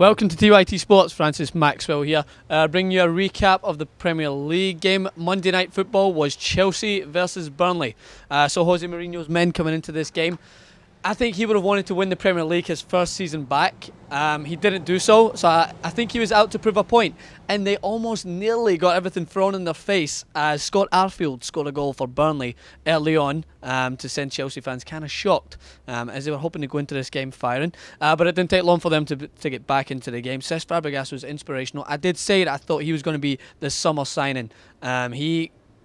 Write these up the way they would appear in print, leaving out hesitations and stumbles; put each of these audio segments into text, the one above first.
Welcome to TYT Sports, Francis Maxwell here, bringing you a recap of the Premier League game. Monday Night Football was Chelsea versus Burnley. So Jose Mourinho's men coming into this game. I think he would have wanted to win the Premier League his first season back. He didn't do so, so I think he was out to prove a point. And they almost nearly got everything thrown in their face as Scott Arfield scored a goal for Burnley early on to send Chelsea fans kind of shocked as they were hoping to go into this game firing. But it didn't take long for them to get back into the game. Cesc Fabregas was inspirational. I did say that I thought he was going to be the summer signing.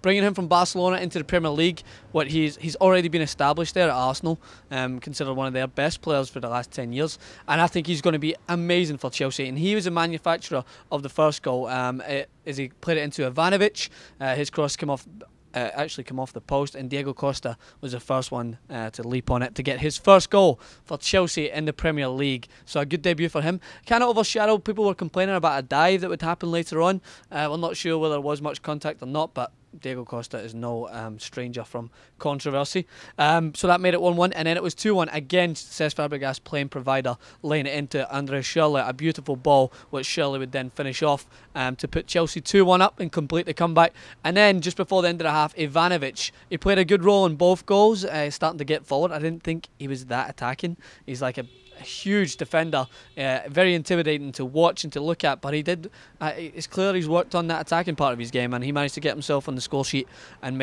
Bringing him from Barcelona into the Premier League, he's already been established there at Arsenal, considered one of their best players for the last 10 years, and I think he's going to be amazing for Chelsea. And he was a manufacturer of the first goal as he played it into Ivanovic. His cross came off the post, and Diego Costa was the first one to leap on it to get his first goal for Chelsea in the Premier League. So a good debut for him. Kind of overshadowed. People were complaining about a dive that would happen later on. We're not sure whether there was much contact or not, but Diego Costa is no stranger from controversy. So that made it 1-1, and then it was 2-1 again. Cesc Fabregas, playing provider, laying it into Andre Schurrle, a beautiful ball which Schurrle would then finish off to put Chelsea 2-1 up and complete the comeback. And then just before the end of the half, Ivanovic, he played a good role in both goals, starting to get forward. I didn't think he was that attacking. He's like a huge defender, very intimidating to watch and to look at, but he did. It's clear he's worked on that attacking part of his game, and he managed to get himself on the score sheet and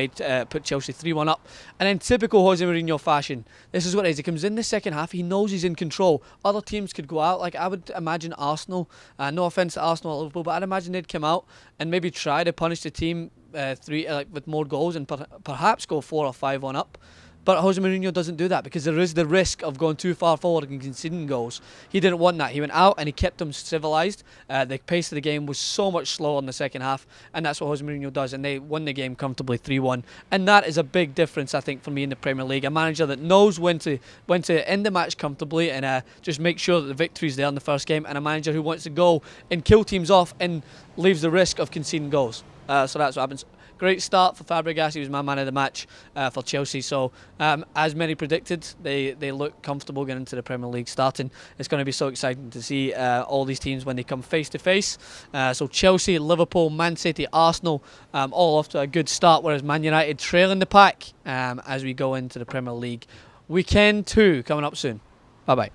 put Chelsea 3-1 up. And in typical Jose Mourinho fashion, this is what it is. He comes in the second half, he knows he's in control. Other teams could go out, like I would imagine Arsenal. No offence to Arsenal or Liverpool, but I'd imagine they'd come out and maybe try to punish the team with more goals and perhaps go 4 or 5-1 up. But Jose Mourinho doesn't do that because there is the risk of going too far forward and conceding goals. He didn't want that. He went out and he kept them civilised. The pace of the game was so much slower in the second half, and that's what Jose Mourinho does, and they won the game comfortably 3-1. And that is a big difference, I think, for me in the Premier League. A manager that knows when to end the match comfortably and just make sure that the victory's there in the first game, and a manager who wants to go and kill teams off and leaves the risk of conceding goals. So that's what happens. Great start for Fabregas. He was my man of the match for Chelsea. So, as many predicted, they look comfortable getting into the Premier League starting. It's going to be so exciting to see all these teams when they come face to face. So Chelsea, Liverpool, Man City, Arsenal, all off to a good start, whereas Man United trailing the pack as we go into the Premier League. Weekend 2 coming up soon. Bye-bye.